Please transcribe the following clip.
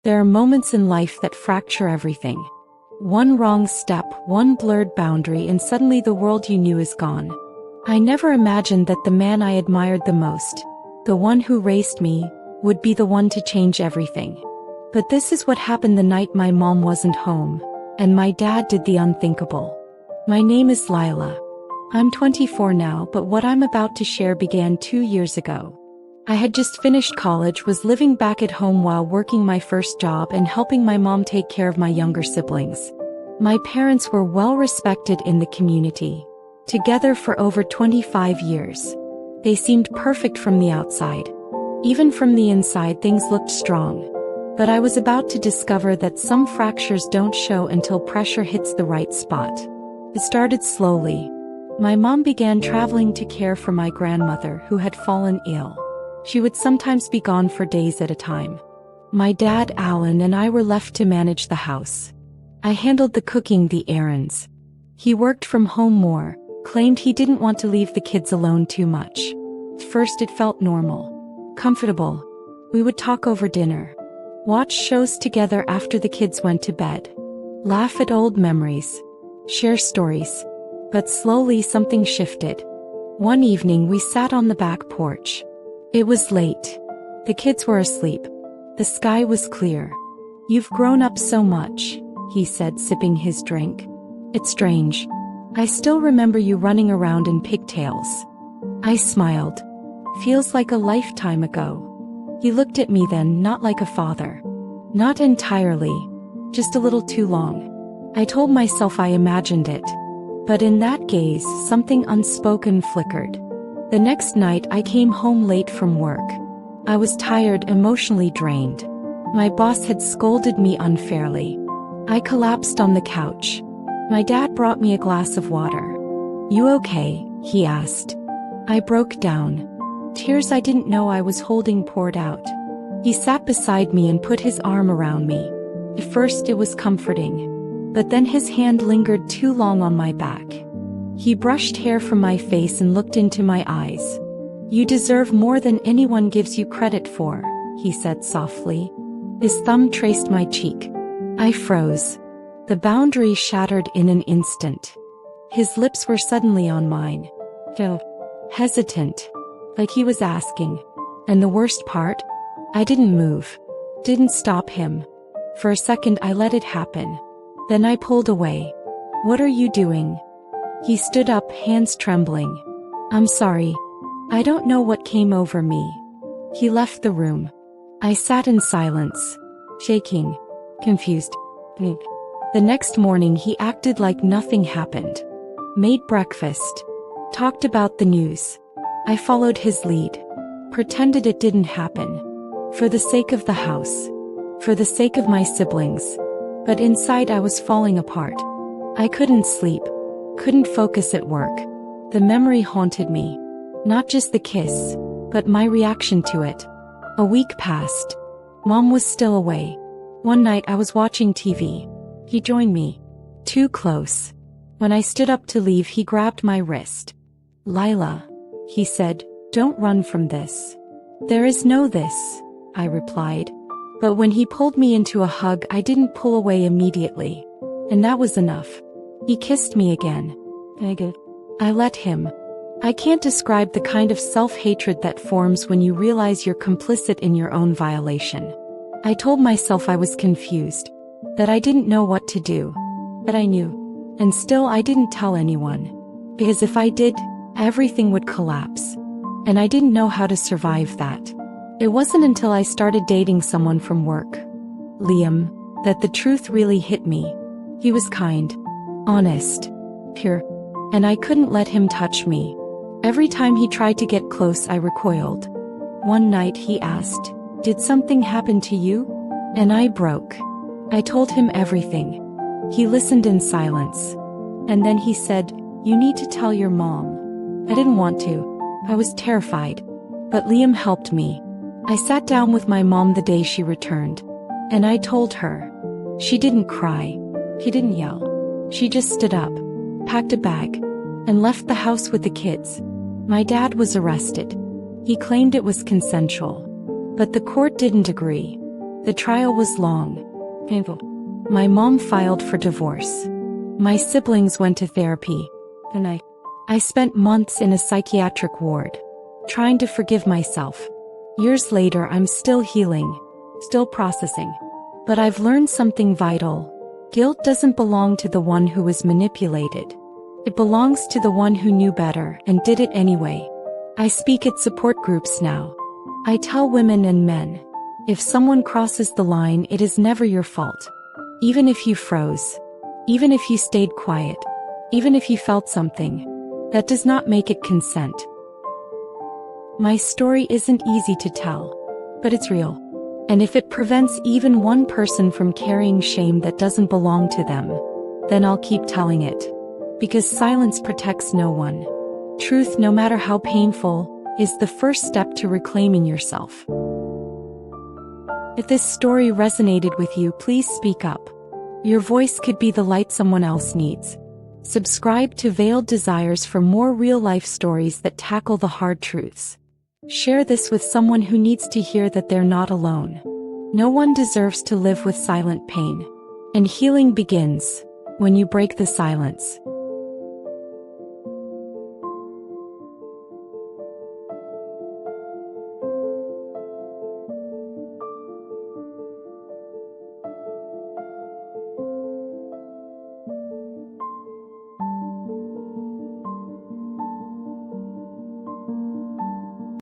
There are moments in life that fracture everything. One wrong step, one blurred boundary, and suddenly the world you knew is gone. I never imagined that the man I admired the most, the one who raised me, would be the one to change everything. But this is what happened the night my mom wasn't home, and my dad did the unthinkable. My name is Lila. I'm 24 now, but what I'm about to share began 2 years ago. I had just finished college, was living back at home while working my first job and helping my mom take care of my younger siblings. My parents were well respected in the community, together for over 25 years. They seemed perfect from the outside. Even from the inside, things looked strong. But I was about to discover that some fractures don't show until pressure hits the right spot. It started slowly. My mom began traveling to care for my grandmother who had fallen ill. She would sometimes be gone for days at a time. My dad, Alan, and I were left to manage the house. I handled the cooking, the errands. He worked from home more, claimed he didn't want to leave the kids alone too much. At first it felt normal, comfortable. We would talk over dinner, watch shows together after the kids went to bed, laugh at old memories, share stories. But slowly something shifted. One evening we sat on the back porch. It was late. The kids were asleep. The sky was clear. "You've grown up so much," he said, sipping his drink. "It's strange. I still remember you running around in pigtails." I smiled. "Feels like a lifetime ago." He looked at me then, not like a father. "Not entirely. Just a little too long." I told myself I imagined it. But in that gaze, something unspoken flickered. The next night I came home late from work. I was tired, emotionally drained. My boss had scolded me unfairly. I collapsed on the couch. My dad brought me a glass of water. "You okay?" he asked. I broke down. Tears I didn't know I was holding poured out. He sat beside me and put his arm around me. At first it was comforting. But then his hand lingered too long on my back. He brushed hair from my face and looked into my eyes. "You deserve more than anyone gives you credit for," he said softly. His thumb traced my cheek. I froze. The boundary shattered in an instant. His lips were suddenly on mine. Hesitant. Like he was asking. And the worst part? I didn't move. Didn't stop him. For a second I let it happen. Then I pulled away. "What are you doing?" He stood up, hands trembling. "I'm sorry. I don't know what came over me." He left the room. I sat in silence, shaking, confused. The next morning he acted like nothing happened. Made breakfast. Talked about the news. I followed his lead. Pretended it didn't happen. For the sake of the house. For the sake of my siblings. But inside I was falling apart. I couldn't sleep. Couldn't focus at work. The memory haunted me. Not just the kiss, but my reaction to it. A week passed. Mom was still away. One night I was watching TV. He joined me. Too close. When I stood up to leave, he grabbed my wrist. "Lila," he said, "don't run from this." "There is no this," I replied. But when he pulled me into a hug, I didn't pull away immediately. And that was enough. He kissed me again. I let him. I can't describe the kind of self-hatred that forms when you realize you're complicit in your own violation. I told myself I was confused, that I didn't know what to do. But I knew. And still I didn't tell anyone. Because if I did, everything would collapse. And I didn't know how to survive that. It wasn't until I started dating someone from work, Liam, that the truth really hit me. He was kind, honest, pure, and I couldn't let him touch me. Every time he tried to get close, I recoiled. One night he asked, "Did something happen to you?" And I broke. I told him everything. He listened in silence. And then he said, "You need to tell your mom." I didn't want to. I was terrified. But Liam helped me. I sat down with my mom the day she returned. And I told her. She didn't cry. She didn't yell. She just stood up, packed a bag, and left the house with the kids. My dad was arrested. He claimed it was consensual. But the court didn't agree. The trial was long, painful. My mom filed for divorce. My siblings went to therapy. And I spent months in a psychiatric ward, trying to forgive myself. Years later, I'm still healing, still processing. But I've learned something vital. Guilt doesn't belong to the one who was manipulated. It belongs to the one who knew better and did it anyway. I speak at support groups now. I tell women and men, if someone crosses the line, it is never your fault. Even if you froze, even if you stayed quiet, even if you felt something, that does not make it consent. My story isn't easy to tell, but it's real. And if it prevents even one person from carrying shame that doesn't belong to them, then I'll keep telling it. Because silence protects no one. Truth, no matter how painful, is the first step to reclaiming yourself. If this story resonated with you, please speak up. Your voice could be the light someone else needs. Subscribe to Veiled Desires for more real-life stories that tackle the hard truths. Share this with someone who needs to hear that they're not alone. No one deserves to live with silent pain. And healing begins when you break the silence.